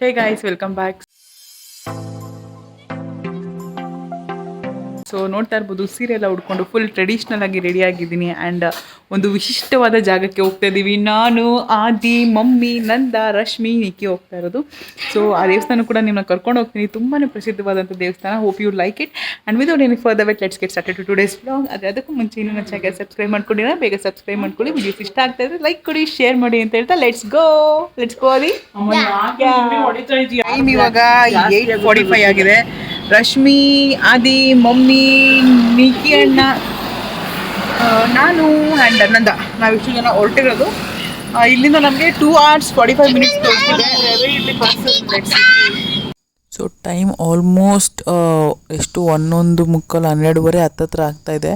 ಹೇ guys, welcome back. So ನೋಡ್ತಾ ಇರ್ಬೋದು, ಸೀರೆ ಎಲ್ಲ ಉಡ್ಕೊಂಡು ಫುಲ್ ಟ್ರೆಡಿಷ್ನಲ್ ಆಗಿ ರೆಡಿ ಆಗಿದ್ದೀನಿ. ಆ್ಯಂಡ್ ಒಂದು ವಿಶಿಷ್ಟವಾದ ಜಾಗಕ್ಕೆ ಹೋಗ್ತಾ ಇದ್ದೀವಿ. ನಾನು, ಆದಿ, ಮಮ್ಮಿ, ನಂದ, ರಶ್ಮಿ, ನಿಕ್ಕಿ ಹೋಗ್ತಾ ಇರೋದು. ಸೊ ಆ ದೇವಸ್ಥಾನ ಕೂಡ ನಿಮ್ಮನ್ನ ಕರ್ಕೊಂಡು ಹೋಗ್ತೀನಿ. ತುಂಬಾ ಪ್ರಸಿದ್ಧವಾದಂಥ ದೇವಸ್ಥಾನ. Hope you like it. And without any further wait, let's get started to today's vlog. ಆದರೆ ಅದಕ್ಕೂ ಮುಂಚೆ ಇನ್ನೂ ನನ್ನ ಚಾನಲ್ ಸಬ್ಸ್ಕ್ರೈಬ್ ಮಾಡ್ಕೊಂಡಿಲ್ಲ, ಬೇಗ ಸಬ್ಸ್ಕ್ರೈಬ್ ಮಾಡ್ಕೊಳ್ಳಿ. ವಿಡಿಯೋಸ್ ಇಷ್ಟ ಆಗ್ತಾ ಇದ್ರೆ ಲೈಕ್ ಕೊಡಿ, ಶೇರ್ ಮಾಡಿ ಅಂತ ಹೇಳ್ತಾ ಲೆಟ್ಸ್ ಗೋ ಆದಿ. ಟೈಮ್ ಇವಾಗ 8:45 ಆಗಿದೆ. ರಶ್ಮಿ, ಆದಿ, ಮಮ್ಮಿ, ನಿಕ್ಕಿ ಅಣ್ಣ, ನಾನು ಆ್ಯಂಡ್ ನಂದ, ನಾವಿಷ್ಟು ಜನ ಹೊರಟಿರೋದು. ಇಲ್ಲಿಂದ ನಮಗೆ 2 hours 45 minutes ತೋರಿಸ್ತಿದೆ. ಸೊ ಟೈಮ್ ಆಲ್ಮೋಸ್ಟ್ ಎಷ್ಟು 11:45 ಹತ್ತತ್ರ ಆಗ್ತಾಯಿದೆ.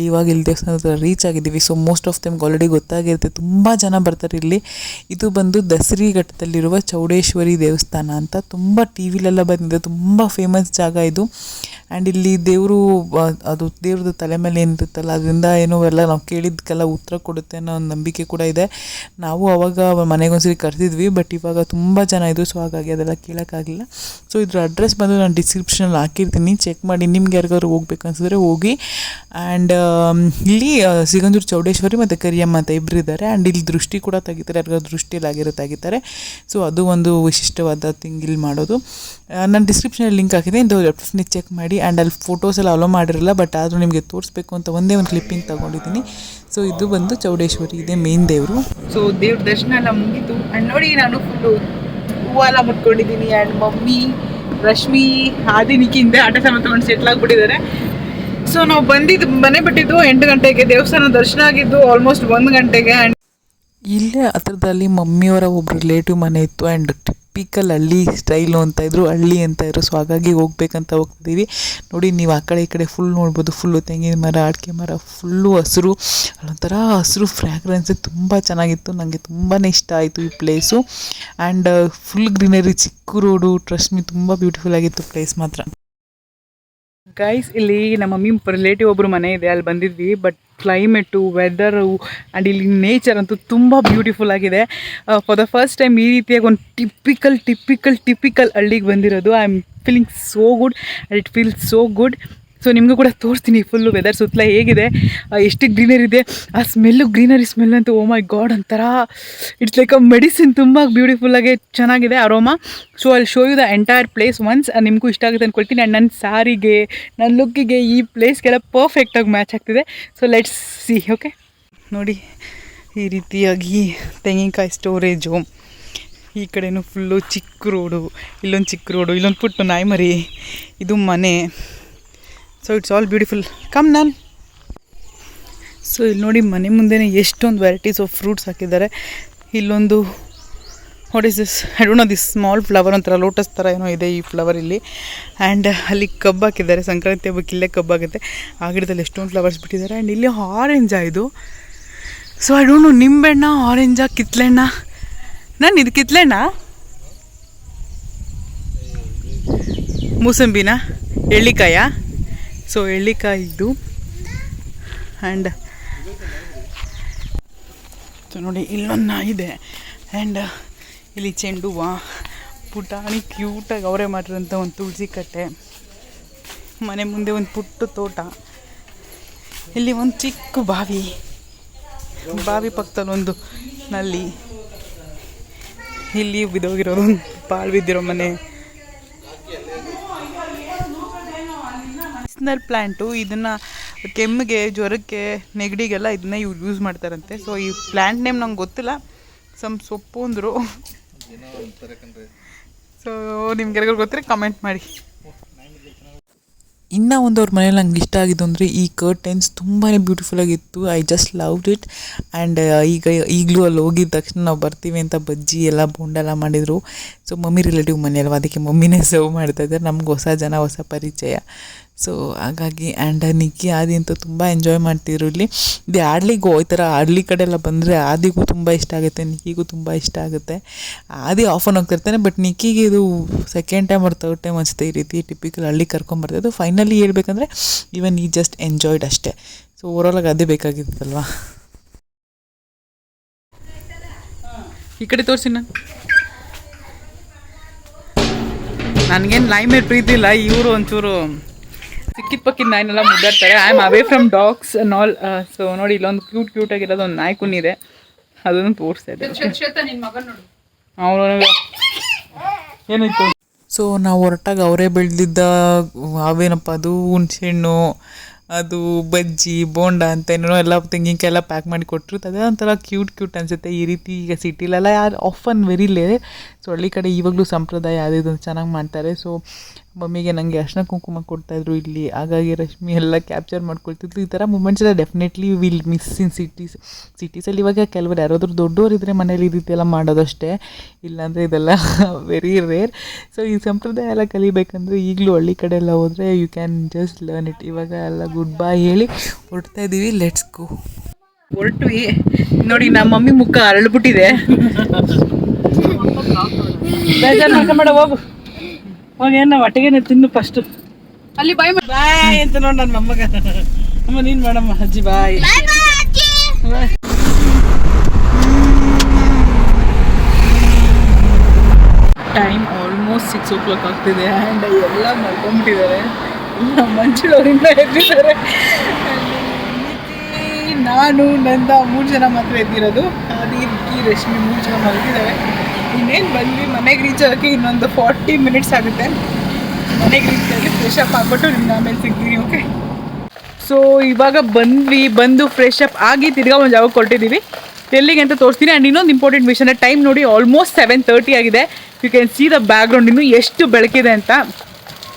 ಇವಾಗ ಇಲ್ಲಿ ದೇವಸ್ಥಾನದ ರೀಚ್ ಆಗಿದ್ದೀವಿ. ಸೊ ಮೋಸ್ಟ್ ಆಫ್ ದೆಮ್ಗೆ ಆಲ್ರೆಡಿ ಗೊತ್ತಾಗಿರುತ್ತೆ, ತುಂಬ ಜನ ಬರ್ತಾರೆ ಇಲ್ಲಿ. ಇದು ಬಂದು ದಸರಿ ಘಟ್ಟದಲ್ಲಿರುವ ಚೌಡೇಶ್ವರಿ ದೇವಸ್ಥಾನ ಅಂತ ತುಂಬ ಟಿ ವಿಲೆಲ್ಲ ಬಂದಿದೆ. ತುಂಬ ಫೇಮಸ್ ಜಾಗ ಇದು. ಆ್ಯಂಡ್ ಇಲ್ಲಿ ದೇವರು, ಅದು ದೇವ್ರದ್ದು ತಲೆ ಮೇಲೆ ಏನಿರುತ್ತಲ್ಲ, ಅದರಿಂದ ಏನೋ ಎಲ್ಲ ನಾವು ಕೇಳಿದ್ದಕ್ಕೆಲ್ಲ ಉತ್ತರ ಕೊಡುತ್ತೆ ಅನ್ನೋ ಒಂದು ನಂಬಿಕೆ ಕೂಡ ಇದೆ. ನಾವು ಅವಾಗ ಮನೆಗೊಂದ್ಸರಿ ಕರೆದಿದ್ವಿ, ಬಟ್ ಇವಾಗ ತುಂಬ ಜನ ಇದು, ಸೊ ಹಾಗಾಗಿ ಅದೆಲ್ಲ ಕೇಳೋಕ್ಕಾಗಲಿಲ್ಲ. ಸೊ ಇದ್ರ ಅಡ್ರೆಸ್ ಬಂದು ನಾನು ಡಿಸ್ಕ್ರಿಪ್ಷನಲ್ಲಿ ಹಾಕಿರ್ತೀನಿ, ಚೆಕ್ ಮಾಡಿ. ನಿಮ್ಗೆ ಯಾರಿಗಾದ್ರು ಹೋಗ್ಬೇಕು ಅನ್ಸಿದ್ರೆ ಹೋಗಿ. ಆ್ಯಂಡ್ ಇಲ್ಲಿ ಸಿಗಂದೂರು ಚೌಡೇಶ್ವರಿ ಮತ್ತು ಕರಿಯಮ್ಮ ಅಂತ ಇಬ್ಬರು ಇದ್ದಾರೆ. ಆ್ಯಂಡ್ ಇಲ್ಲಿ ದೃಷ್ಟಿ ಕೂಡ ತೆಗಿತಾರೆ, ಯಾರಿಗಾದ್ರು ದೃಷ್ಟಿಯಲ್ಲಿ ತೆಗಿತಾರೆ. ಸೊ ಅದು ಒಂದು ವಿಶಿಷ್ಟವಾದ ಥಿಂಗ್ ಇಲ್ಲಿ ಮಾಡೋದು. ನಾನು ಡಿಸ್ಕ್ರಿಪ್ಷನಲ್ಲಿ ಲಿಂಕ್ ಹಾಕಿದೆ, ಡೆಫಿನೆಟ್ಲಿ ಚೆಕ್ ಮಾಡಿ. ಆ್ಯಂಡ್ ಅಲ್ಲಿ ಫೋಟೋಸ್ ಎಲ್ಲ ಅಲೋ ಮಾಡಿರಲ್ಲ, ಬಟ್ ಆದರೂ ನಿಮಗೆ ತೋರಿಸ್ಬೇಕು ಅಂತ ಒಂದೇ ಒಂದು ಕ್ಲಿಪ್ಪಿಂಗ್ ತೊಗೊಂಡಿದ್ದೀನಿ. ಸೊ ಇದು ಬಂದು ಚೌಡೇಶ್ವರಿ, ಇದೆ ಮೇನ್ ದೇವರು. ಸೊ ದೇವ್ರ ದರ್ಶನ ಎಲ್ಲ ಮುಗೀತು. ಆ್ಯಂಡ್ ನೋಡಿ, ನಾನು ಫುಲ್ಲು ಹೂವೆಲ್ಲ ಮುಟ್ಕೊಂಡಿದ್ದೀನಿ. ಆ್ಯಂಡ್ ಮಮ್ಮಿ, ರಶ್ಮಿ, ಆದಿ, ನಿಕ್ಕಿಂದ ಆಟ ಸಾಮಾನು ತೊಗೊಂಡು ಸೆಟ್ಲ್ ಆಗಿಬಿಟ್ಟಿದ್ದಾರೆ. ಸೊ ನಾವು ಮನೆ ಬಿಟ್ಟಿದ್ದು 8 ಗಂಟೆಗೆ, ದೇವಸ್ಥಾನ ದರ್ಶನ ಆಗಿದ್ದು ಆಲ್ಮೋಸ್ಟ್ 1 ಗಂಟೆಗೆ. ಆ್ಯಂಡ್ ಇಲ್ಲೇ ಹತ್ರದಲ್ಲಿ ಮಮ್ಮಿಯವರ ಒಬ್ಬರು ರಿಲೇಟಿವ್ ಮನೆ ಇತ್ತು. ಆ್ಯಂಡ್ ಟಿಪಿಕಲ್ ಹಳ್ಳಿ ಸ್ಟೈಲು ಅಂತ ಇದ್ರು, ಹಳ್ಳಿ ಅಂತ ಇದ್ರು. ಸೊ ಹಾಗಾಗಿ ಹೋಗ್ಬೇಕಂತ ಹೋಗ್ತಿದ್ದೀವಿ. ನೋಡಿ, ನೀವು ಆ ಕಡೆ ಈ ಕಡೆ ಫುಲ್ ನೋಡ್ಬೋದು. ಫುಲ್ಲು ತೆಂಗಿನ ಮರ, ಅಡಿಕೆ ಮರ, ಫುಲ್ಲು ಹಸಿರು, ಒಂಥರ ಹಸಿರು ಫ್ರ್ಯಾಗ್ರೆನ್ಸ್ ತುಂಬ ಚೆನ್ನಾಗಿತ್ತು. ನನಗೆ ತುಂಬಾ ಇಷ್ಟ ಆಯಿತು ಈ ಪ್ಲೇಸು. ಆ್ಯಂಡ್ ಫುಲ್ ಗ್ರೀನರಿ, ಚಿಕ್ಕ ರೋಡು, ಟ್ರಸ್ಟ್ ಮೀ ತುಂಬ ಬ್ಯೂಟಿಫುಲ್ ಆಗಿತ್ತು ಪ್ಲೇಸ್ ಮಾತ್ರ. ಗೈಸ್, ಇಲ್ಲಿ ನಮ್ಮ ಮಮ್ಮಿ ರಿಲೇಟಿವ್ ಒಬ್ಬರು ಮನೆ ಇದೆ, ಅಲ್ಲಿ ಬಂದಿದ್ವಿ. ಬಟ್ ಕ್ಲೈಮೇಟು, ವೆದರು ಆ್ಯಂಡ್ ಇಲ್ಲಿ ನೇಚರ್ ಅಂತೂ ತುಂಬ ಬ್ಯೂಟಿಫುಲ್ ಆಗಿದೆ. ಫಾರ್ ದ ಫಸ್ಟ್ ಟೈಮ್ ಈ ರೀತಿಯಾಗಿ ಒಂದು ಟಿಪಿಕಲ್ ಹಳ್ಳಿಗೆ ಬಂದಿರೋದು. I am feeling so good and it feels so good. So ನಿಮಗೂ ಕೂಡ ತೋರಿಸ್ತೀನಿ ಫುಲ್ಲು ವೆದರ್ ಸುತ್ತಲ ಹೇಗಿದೆ, ಎಷ್ಟು ಗ್ರೀನರಿ ಇದೆ. ಆ ಸ್ಮೆಲ್ಲು, ಗ್ರೀನರಿ ಸ್ಮೆಲ್ ಅಂತೂ ಓ ಮೈ ಗಾಡ್, ಒಂಥರ ಇಟ್ಸ್ ಲೈಕ್ ಅ ಮೆಡಿಸಿನ್. ತುಂಬ ಬ್ಯೂಟಿಫುಲ್ಲಾಗಿ ಚೆನ್ನಾಗಿದೆ ಅರೋಮಾ. ಸೊ ಅಲ್ಲಿ show you the entire place once. ನಿಮಗೂ ಇಷ್ಟ ಆಗುತ್ತೆ ಅಂದ್ಕೊಳ್ತೀನಿ. ಆ್ಯಂಡ್ ನನ್ನ ಸ್ಯಾರಿಗೆ, ನನ್ನ ಲುಕ್ಕಿಗೆ ಈ ಪ್ಲೇಸ್ಗೆಲ್ಲ ಪರ್ಫೆಕ್ಟಾಗಿ ಮ್ಯಾಚ್ ಆಗ್ತಿದೆ. So let's C. ಓಕೆ, ನೋಡಿ ಈ ರೀತಿಯಾಗಿ ತೆಂಗಿನಕಾಯಿ ಸ್ಟೋರೇಜು, ಈ ಕಡೆಯೂ ಫುಲ್ಲು ಚಿಕ್ಕ ರೋಡು, ಇಲ್ಲೊಂದು ಚಿಕ್ಕ ರೋಡು, ಇಲ್ಲೊಂದು ಪುಟ್ಟು ನಾಯಿ ಮರಿ, ಇದು ಮನೆ. So it's all beautiful. Come ನಾನು. ಸೊ ಇಲ್ಲಿ ನೋಡಿ, ಮನೆ ಮುಂದೆನೇ ಎಷ್ಟೊಂದು ವೆರೈಟೀಸ್ ಆಫ್ ಫ್ರೂಟ್ಸ್ ಹಾಕಿದ್ದಾರೆ. ಇಲ್ಲೊಂದು what is this, I don't no, this small flower, ಒಂಥರ ಲೋಟಸ್ ಥರ ಏನೋ ಇದೆ ಈ ಫ್ಲವರ್ ಇಲ್ಲಿ. ಆ್ಯಂಡ್ ಅಲ್ಲಿ ಕಬ್ಬು ಹಾಕಿದ್ದಾರೆ, ಸಂಕ್ರಾಂತಿ ಹಬ್ಬಕ್ಕೆ ಇಲ್ಲೇ ಕಬ್ಬು ಆಗುತ್ತೆ. ಆ ಗಿಡದಲ್ಲಿ ಎಷ್ಟೊಂದು ಫ್ಲವರ್ಸ್ ಬಿಟ್ಟಿದ್ದಾರೆ. ಆ್ಯಂಡ್ ಇಲ್ಲಿ ಆರೆಂಜಾ ಇದು. ಸೊ ಐ ಡೋಂಟ್ ನೋ, ನಿಂಬೆಣ್ಣ, ಆರೆಂಜಾ, ಕಿತ್ಳೆಣ್ಣ. ನಾನು ಇದು ಕಿತ್ಳೆಣ್ಣ, ಮೂಸಂಬಿನ, ಎಳ್ಳಿಕಾಯ. ಸೊ ಎಳ್ಳಿಕಾಯಿ ಇದು. ಆ್ಯಂಡ್ ಸೊ ನೋಡಿ, ಇಲ್ಲೊಂದು ಇದೆ. ಆ್ಯಂಡ್ ಇಲ್ಲಿ ಚೆಂಡು ಹೂವು, ಪುಟಾಣಿ ಕ್ಯೂಟಾಗಿ ಅವರೇ ಮಾಡಿರೋಂಥ ಒಂದು ತುಳಸಿ ಕಟ್ಟೆ. ಮನೆ ಮುಂದೆ ಒಂದು ಪುಟ್ಟ ತೋಟ. ಇಲ್ಲಿ ಒಂದು ಚಿಕ್ಕ ಬಾವಿ ಪಕ್ಕದಲ್ಲಿ ಒಂದು ನಲ್ಲಿ. ಇಲ್ಲಿ ಬಿದ್ದೋಗಿರೋದು ಒಂದು ಪಾಳು ಬಿದ್ದಿರೋ ಮನೆ. ಮೆಡಿಸಿನಲ್ ಪ್ಲ್ಯಾಂಟು, ಇದನ್ನು ಕೆಮ್ಮಿಗೆ, ಜ್ವರಕ್ಕೆ, ನೆಗಡಿಗೆಲ್ಲ ಇದನ್ನೇ ಯೂಸ್ ಮಾಡ್ತಾರಂತೆ. ಸೊ ಈ ಪ್ಲ್ಯಾಂಟ್ ನೇಮ್ ನಂಗೆ ಗೊತ್ತಿಲ್ಲ, ಸೊಪ್ಪು ಅಂದರು. ಸೊ ನಿಮ್ಗೆಲ್ರಿಗೂ ಗೊತ್ತಿದ್ರೆ ಕಮೆಂಟ್ ಮಾಡಿ. ಇನ್ನೂ ಒಂದು ಅವ್ರ ಮನೇಲಿ ನಂಗೆ ಇಷ್ಟ ಆಗಿದ್ದು ಅಂದರೆ ಈ ಕರ್ಟೆನ್ಸ್ ತುಂಬಾ ಬ್ಯೂಟಿಫುಲ್ ಆಗಿತ್ತು. I just loved it. And ಈಗಲೂ ಅಲ್ಲಿ ಹೋಗಿದ ತಕ್ಷಣ ನಾವು ಬರ್ತೀವಿ ಅಂತ ಬಜ್ಜಿ ಎಲ್ಲ ಬೋಂಡ ಎಲ್ಲ ಮಾಡಿದರು. ಸೊ ಮಮ್ಮಿ ರಿಲೇಟಿವ್ ಮನೆ ಅಲ್ವಾ, ಅದಕ್ಕೆ ಮಮ್ಮಿನೇ ಸರ್ವ್ ಮಾಡ್ತಾಯಿದ್ದಾರೆ. ನಮ್ಗೆ ಹೊಸ ಜನ, ಹೊಸ ಪರಿಚಯ. ಸೊ ಹಾಗಾಗಿ. ಆ್ಯಂಡ್ ನಿಕ್ಕಿ, ಆದಿ ಅಂತೂ ತುಂಬ ಎಂಜಾಯ್ ಮಾಡ್ತಿದ್ರು ಇಲ್ಲಿ. ಇದು ಆಡ್ಲಿಗೂ ಈ ಥರ ಆಡ್ಲಿ ಕಡೆ ಎಲ್ಲ ಬಂದರೆ ಆದಿಗೂ ತುಂಬ ಇಷ್ಟ ಆಗುತ್ತೆ, ನಿಕ್ಕಿಗೂ ತುಂಬ ಇಷ್ಟ ಆಗುತ್ತೆ. ಆದಿ ಆಫ್ ಆನ್ ಹೋಗ್ತಿರ್ತಾನೆ, ಬಟ್ ನಿಕ್ಕಿಗೆ ಇದು second time or third time ಅನಿಸುತ್ತೆ ಈ ರೀತಿ ಟಿಪಿಕಲ್ ಹಳ್ಳಿ ಕರ್ಕೊಂಬರ್ತಿದ್ದು. ಫೈನಲಿ ಹೇಳ್ಬೇಕಂದ್ರೆ ಈವನ್ ಈ ಜಸ್ಟ್ ಎಂಜಾಯ್ಡ್ ಅಷ್ಟೇ. ಸೊ ಓವರಾಲಾಗಿ ಅದೇ ಬೇಕಾಗಿತ್ತಲ್ವಾ. ಈ ಕಡೆ ತೋರಿಸಿ ನಾನು. ನನಗೇನು ನಾಯಿ ಮೇಲೆ ಪ್ರೀತಿ ಇಲ್ಲ, ಇವರು ಒಂಚೂರು ಸಿಕ್ಕಿದ ಪಕ್ಕಿದ ನಾಯಿನೆಲ್ಲ ಮುದ್ದಾಡ್ತಾರೆ. I am away from dogs and all. So ನೋಡಿ ಇಲ್ಲೊಂದು ಕ್ಯೂಟ್ ಆಗಿರೋದು ಒಂದು ನಾಯಿ ಕುನ್ನಿದೆ, ಅದನ್ನು ತೋರಿಸ್ತಾ ಇದ್ದೆ. ಅವನು ಏನಾಯ್ತು? ಸೊ ನಾವು ಹೊರಟಾಗ ಅವರೇ ಬೆಳೆದಿದ್ದ ಅವೇನಪ್ಪ ಅದು ಹುಣ್ಸೆಹಣ್ಣು, ಅದು ಬಜ್ಜಿ ಬೋಂಡ ಅಂತ ಏನೋ ಎಲ್ಲ ತೆಂಗಿನಕಾಯಿ ಎಲ್ಲ ಪ್ಯಾಕ್ ಮಾಡಿ ಕೊಟ್ಟರು. ಅದೇ ಒಂಥರ ಕ್ಯೂಟ್ ಅನಿಸುತ್ತೆ. ಈ ರೀತಿ ಈಗ ಸಿಟಿಲೆಲ್ಲ ಯಾರು ಆಫನ್ ವೆರಿ ಲೇರ್. ಸೊ ಹಳ್ಳಿ ಕಡೆ ಇವಾಗಲೂ ಸಂಪ್ರದಾಯ ಯಾವುದಿದು ಚೆನ್ನಾಗಿ ಮಾಡ್ತಾರೆ. ಸೊ ಮಮ್ಮಿಗೆ ನನಗೆ ಅರ್ಶಿನ ಕುಂಕುಮ ಕೊಡ್ತಾಯಿದ್ರು ಇಲ್ಲಿ, ಹಾಗಾಗಿ ರಶ್ಮಿ ಎಲ್ಲ ಕ್ಯಾಪ್ಚರ್ ಮಾಡ್ಕೊಳ್ತಿದ್ರು. ಈ ಥರ ಮೂಮೆಂಟ್ಸ್ ಎಲ್ಲ ಡೆಫಿನೆಟ್ಲಿ ವಿಲ್ ಮಿಸ್ ಇನ್ ಸಿಟೀಸಲ್ಲಿ. ಇವಾಗ ಕೆಲವರು ಯಾರಾದರೂ ದೊಡ್ಡವರಿದ್ದರೆ ಮನೇಲಿ ಈ ರೀತಿ ಎಲ್ಲ ಮಾಡೋದಷ್ಟೇ, ಇಲ್ಲಾಂದರೆ ಇದೆಲ್ಲ ವೆರಿ ರೇರ್. ಸೊ ಈ ಸಂಪ್ರದಾಯ ಎಲ್ಲ ಕಲಿಬೇಕಂದ್ರೆ ಈಗಲೂ ಹಳ್ಳಿ ಕಡೆ ಎಲ್ಲ ಹೋದರೆ you can just learn it. ಇವಾಗ ಎಲ್ಲ ಗುಡ್ ಬೈ ಹೇಳಿ ಹೊರಡ್ತಾ ಇದ್ದೀವಿ. Let's go. ಹೊರಟ್ವಿ ನೋಡಿ, ನಮ್ಮ ಮಮ್ಮಿ ಮುಖ ಅರಳ್ಬಿಟ್ಟಿದೆ. ಬೇಜಾರು ಮಾಡ್ಕೊಂಬೇಡ, ಹೋಗು ಹೋಗಿ. ಏನು ಒಟ್ಟಿಗೆ ತಿನ್ನು ಫಸ್ಟು. ಅಲ್ಲಿ ಬಾಯ್ ಬಾಯ್ ಅಂತ ನೋಡಿ ನನ್ನ ಮೊಮ್ಮಗ. ಅಮ್ಮ ನೀನು ಮಾಡಮ್ಮ. ಅಜ್ಜಿ ಬಾಯ್. ಟೈಮ್ ಆಲ್ಮೋಸ್ಟ್ 6 o'clock ಆಗ್ತಿದೆ ಆ್ಯಂಡ್ ಎಲ್ಲ ಮಲ್ಕೊಂಬಿಟ್ಟಿದ್ದಾರೆ. ಇಲ್ಲ ಮಂಜುಳವರಿಂದ ಎದ್ದಿದ್ದಾರೆ. ನಾನು ನಂದ 3 ಜನ ಮಾತ್ರ ಎದ್ದಿರೋದು. ಆದಿ ರಶ್ಮಿ 3 ಜನ ಮಲಗಿದ್ದಾರೆ. ಇನ್ನೇನು ಬಂದ್ವಿ ಮನೆಗೆ ರೀಚ್ ಆಗೋಕ್ಕೆ ಇನ್ನೊಂದು 40 minutes ಆಗುತ್ತೆ. ಮನೆಗೆ ರೀಚ್ ಆಗಿ ಫ್ರೆಶ್ ಅಪ್ ಆಗಿಬಿಟ್ಟು ನಿಮ್ಗೆ ಆಮೇಲೆ ಸಿಗ್ತೀನಿ. ಓಕೆ. ಸೊ ಇವಾಗ ಬಂದು ಫ್ರೆಶ್ ಅಪ್ ಆಗಿ ತಿರ್ಗಾ ಒಂದು ಜಾಗಕ್ಕೆ ಕೊಟ್ಟಿದ್ದೀವಿ. ಎಲ್ಲಿಗೆ ಅಂತ ತೋರಿಸ್ತೀನಿ. ಆ್ಯಂಡ್ ಇನ್ನೊಂದು ಇಂಪಾರ್ಟೆಂಟ್ ವಿಷಯ, ಟೈಮ್ ನೋಡಿ ಆಲ್ಮೋಸ್ಟ್ 7:30 ಆಗಿದೆ. You can see the background ಇನ್ನೂ ಎಷ್ಟು ಬೆಳಕಿದೆ ಅಂತ.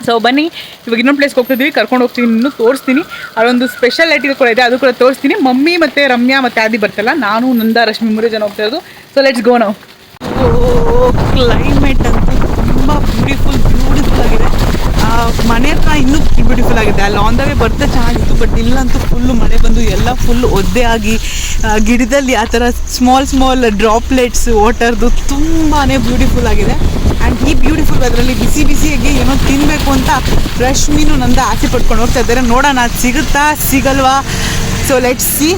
ಸೊ ಬನ್ನಿ, ಇವಾಗ ಇನ್ನೊಂದು ಪ್ಲೇಸ್ಗೆ ಹೋಗ್ತಿದ್ದೀವಿ, ಕರ್ಕೊಂಡು ಹೋಗ್ತೀನಿ, ಇನ್ನೂ ತೋರಿಸ್ತೀನಿ. ಅದೊಂದು ಸ್ಪೆಷಲ್ ಲೈಟಿಗೆ ಕೂಡ ಇದೆ, ಅದು ಕೂಡ ತೋರಿಸ್ತೀನಿ. ಮಮ್ಮಿ ಮತ್ತು ರಮ್ಯಾ ಮತ್ತು ಆದಿ ಬರ್ತಲ್ಲ, ನಾನು ನಂದ ರಶ್ಮಿ 3 ಜನ ಹೋಗ್ತಾ ಇರೋದು. ಸೊ ಲೆಟ್ಸ್ ಗೋ ನಾವು. ಕ್ಲೈಮೇಟ್ ಅಂತೂ ತುಂಬ ಬ್ಯೂಟಿಫುಲ್ ಆಗಿದೆ. ಮನೆ ಹತ್ರ ಇನ್ನೂ ಬ್ಯೂಟಿಫುಲ್ ಆಗಿದೆ. ಅಲ್ಲಿ ಆನ್ ದ ವೇ ಬರ್ತಾ ಚೆನ್ನಾಗಿತ್ತು, ಬಟ್ ಇಲ್ಲಂತೂ ಫುಲ್ಲು ಮಳೆ ಬಂದು ಎಲ್ಲ ಫುಲ್ ಒದ್ದೆ ಆಗಿ ಗಿಡದಲ್ಲಿ ಆ ಥರ ಸ್ಮಾಲ್ ಡ್ರಾಪ್ಲೆಟ್ಸ್ ವಾಟರ್ದು ತುಂಬಾ ಬ್ಯೂಟಿಫುಲ್ ಆಗಿದೆ. ಆ್ಯಂಡ್ ಈ ಬ್ಯೂಟಿಫುಲ್ ಅದರಲ್ಲಿ ಬಿಸಿಯಾಗಿ ಏನೋ ತಿನ್ನಬೇಕು ಅಂತ ರಶ್ಮಿನೂ ನಂದ ಆಸೆ ಪಡ್ಕೊಂಡು ಹೋಗ್ತಾ ಇದ್ದಾರೆ. ನೋಡೋಣ ಸಿಗುತ್ತಾ ಸಿಗಲ್ವಾ. So let's see.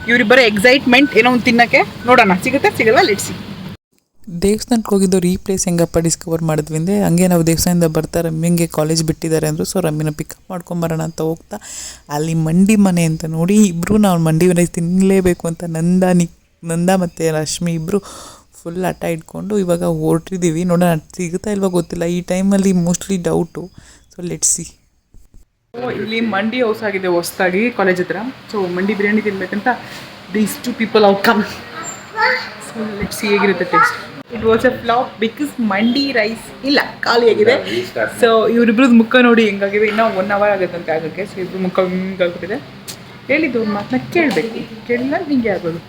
ಇವರಿಬ್ಬರ ಎಕ್ಸೈಟ್ಮೆಂಟ್ ಏನೋ ಒಂದು ತಿನ್ನೋಕ್ಕೆ. ನೋಡೋಣ ಸಿಗುತ್ತಾ ಸಿಗಲ್ವಾ, ಲೆಟ್ಸ್ ಸಿ. ದೇವಸ್ಥಾನಕ್ಕೆ ಹೋಗಿದ್ದವ್ರು ಈ ಪ್ಲೇಸ್ ಹೆಂಗಪ್ಪ ಡಿಸ್ಕವರ್ ಮಾಡಿದ್ವಿ ಅಂದರೆ, ಹಂಗೆ ನಾವು ದೇವಸ್ಥಾನದಿಂದ ಬರ್ತಾ ರಮ್ಯಂಗೆ ಕಾಲೇಜ್ ಬಿಟ್ಟಿದ್ದಾರೆ ಅಂದರು. ಸೊ ರಮ್ಯನ ಪಿಕಪ್ ಮಾಡ್ಕೊಂಬರೋಣ ಅಂತ ಹೋಗ್ತಾ ಅಲ್ಲಿ ಮಂಡಿ ಮನೆ ಅಂತ ನೋಡಿ ಇಬ್ಬರು ನಾವು ಮಂಡಿ ಮನೆ ತಿನ್ನಲೇಬೇಕು ಅಂತ ನಂದ ಮತ್ತು ರಶ್ಮಿ ಇಬ್ಬರು ಫುಲ್ ಹಠ ಇಟ್ಕೊಂಡು ಇವಾಗ ಹೊರಟಿದ್ದೀವಿ. ನೋಡೋಣ ಸಿಗುತ್ತಾ ಇಲ್ವಾ ಗೊತ್ತಿಲ್ಲ. ಈ ಟೈಮಲ್ಲಿ mostly doubt. So let's see. ಇಲ್ಲಿ ಮಂಡಿ ಹೌಸ್ ಆಗಿದೆ ಹೊಸದಾಗಿ ಕಾಲೇಜ್ ಹತ್ರ. ಸೊ ಮಂಡಿ ಬಿರಿಯಾನಿ ತಿನ್ಬೇಕಂತ these 2 people have come. So let's see ಹೇಗಿರುತ್ತೆ taste. It was a flop because mandi rice ಇಲ್ಲ, ಖಾಲಿಯಾಗಿದೆ. ಸೊ ಇವರಿಬ್ರದ್ದು ಮುಖ ನೋಡಿ ಹೆಂಗಾಗಿದೆ. ಇನ್ನೂ 1 hour ಆಗುತ್ತಂತೆ ಆಗೋಕ್ಕೆ. ಸೊ ಇಬ್ಬರು ಮುಖ ಹಿಂಗಾಗ್ಬಿಟ್ಟಿದೆ. ಹೇಳಿದ್ದು ಒಂದು ಮಾತನ್ನ ಕೇಳಬೇಕು, ಕೇಳಿಲ್ಲ ನಿಂಗೆ ಆಗೋದು.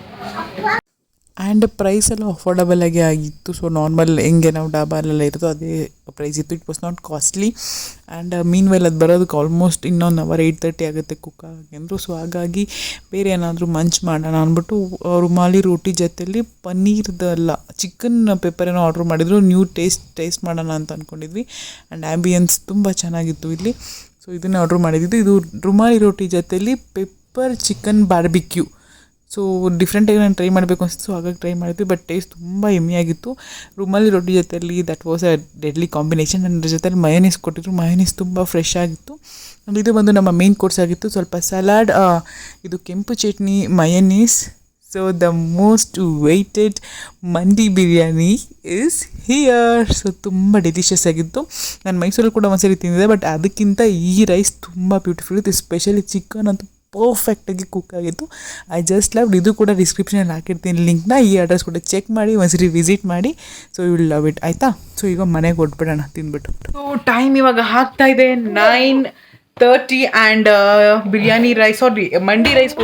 ಆ್ಯಂಡ್ ಪ್ರೈಸ್ ಎಲ್ಲ ಅಫೋರ್ಡಬಲ್ ಆಗಿ ಆಗಿತ್ತು. ಸೊ ನಾರ್ಮಲ್ ಹೆಂಗೆ ನಾವು ಡಾಬಾಲೆಲ್ಲ ಇರೋದು ಅದೇ ಪ್ರೈಸ್ ಇತ್ತು. It was not costly. And mean well ಅದು ಬರೋದಕ್ಕೆ ಆಲ್ಮೋಸ್ಟ್ ಇನ್ನೊಂದು ಅವರ್ 8:30 ಆಗುತ್ತೆ ಕುಕ್ ಆಗಿ ಅಂದರು. ಸೊ ಹಾಗಾಗಿ ಬೇರೆ ಏನಾದರೂ ಮಂಚ್ ಮಾಡೋಣ ಅಂದ್ಬಿಟ್ಟು ರುಮಾಲಿ ರೋಟಿ ಜೊತೆಯಲ್ಲಿ ಪನ್ನೀರ್ದಲ್ಲ ಚಿಕನ್ ಪೆಪ್ಪರ್ ಏನೋ ಆರ್ಡ್ರ್ ಮಾಡಿದ್ರು. ನ್ಯೂ ಟೇಸ್ಟ್ ಮಾಡೋಣ ಅಂತ ಅಂದ್ಕೊಂಡಿದ್ವಿ. ಆ್ಯಂಡ್ ಆ್ಯಂಬಿಯನ್ಸ್ ತುಂಬ ಚೆನ್ನಾಗಿತ್ತು ಇಲ್ಲಿ. ಸೊ ಇದನ್ನೇ ಆರ್ಡ್ರ್ ಮಾಡಿದ್ದು. ಇದು ರುಮಾಲಿ ರೋಟಿ ಜೊತೆಯಲ್ಲಿ ಪೆಪ್ಪರ್ ಚಿಕನ್ ಬಾರ್ಬಿಕ್ಯೂ. ಸೊ ಡಿಫ್ರೆಂಟಾಗಿ ನಾನು ಟ್ರೈ ಮಾಡಬೇಕು ಅನಿಸ್ತು. ಸೊ ಹಾಗಾಗಿ ಟ್ರೈ ಮಾಡಿದ್ವಿ. ಬಟ್ ಟೇಸ್ಟ್ ತುಂಬ ಯಮ್ಮಿಯಾಗಿತ್ತು. ರುಮಾಲಿ ರೊಟ್ಟಿ ಜೊತೆಯಲ್ಲಿ that was a deadly combination. ಅದ್ರ ಜೊತೆಲಿ ಮಯೋನೀಸ್ ಕೊಟ್ಟಿದ್ರು. ಮಯೋನೀಸ್ ತುಂಬ ಫ್ರೆಶ್ ಆಗಿತ್ತು. ಇದು ಬಂದು ನಮ್ಮ ಮೇನ್ ಕೋರ್ಸ್ ಆಗಿತ್ತು. ಸ್ವಲ್ಪ ಸಲಾಡ್, ಇದು ಕೆಂಪು ಚಟ್ನಿ, mayonnaise. So the most weighted mandi biryani is here. So ತುಂಬ ಡೆಲಿಷಿಯಸ್ ಆಗಿತ್ತು. ನಾನು ಮೈಸೂರಲ್ಲಿ ಕೂಡ ಒಂದ್ಸರಿ ತಿಂದಿದೆ, ಬಟ್ ಅದಕ್ಕಿಂತ ಈ ರೈಸ್ ತುಂಬ ಬ್ಯೂಟಿಫುಲ್ ಇತ್ತು. ಎಸ್ಪೆಷಲಿ ಚಿಕನ್ ಅಂತೂ ಪರ್ಫೆಕ್ಟಾಗಿ ಕುಕ್ ಆಗಿತ್ತು. I just love. ಇದು ಕೂಡ ಡಿಸ್ಕ್ರಿಪ್ಷನಲ್ಲಿ ಹಾಕಿರ್ತೀನಿ ಲಿಂಕ್ನ. ಈ ಅಡ್ರೆಸ್ ಕೂಡ ಚೆಕ್ ಮಾಡಿ ಒಂದ್ಸರಿ ವಿಸಿಟ್ ಮಾಡಿ. So you will love it. ಆಯಿತಾ? ಸೊ ಈಗ ಮನೆಗೆ ಹೊರಟ್ಬಿಡೋಣ ತಿಂದ್ಬಿಟ್ಟು. ಸೊ ಟೈಮ್ ಇವಾಗ ಆಗ್ತಾ ಇದೆ 9:30 ಆ್ಯಂಡ್ ಬಿರಿಯಾನಿ ರೈಸ್ ಮಂಡಿ ರೈಸ್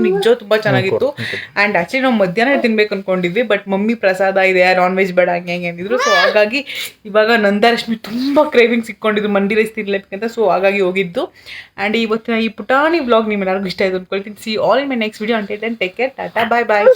ನಿಜ ತುಂಬ ಚೆನ್ನಾಗಿತ್ತು. ಆ್ಯಂಡ್ ಆ್ಯಕ್ಚುಲಿ ನಾವು ಮಧ್ಯಾಹ್ನ ತಿನ್ಬೇಕು ಅಂದ್ಕೊಂಡಿದ್ವಿ, ಬಟ್ ಮಮ್ಮಿ ಪ್ರಸಾದ ಇದೆ, ನಾನ್ ವೆಜ್ ಬೇಡ ಹಂಗೆ ಅಂದಿದ್ರು. ಸೊ ಹಾಗಾಗಿ ಇವಾಗ ನಂದರಶ್ಮಿ ತುಂಬ ಕ್ರೇವಿಂಗ್ ಸಿಕ್ಕೊಂಡಿದ್ದು ಮಂಡಿ ರೈಸ್ ತಿನ್ಲೇಬೇಕಂತ. ಸೊ ಹಾಗಾಗಿ ಹೋಗಿದ್ದು. ಆ್ಯಂಡ್ ಇವತ್ತಿನ ಈ ಪುಟಾಣಿ ವ್ಲಾಗ್ ನಿಮ್ಮೆಲ್ಲರಿಗೂ ಇಷ್ಟ ಆಯಿತು ಅಂದ್ಕೊಳ್ತೀನಿ. See all in my next video. Until then take care. Tata bye bye.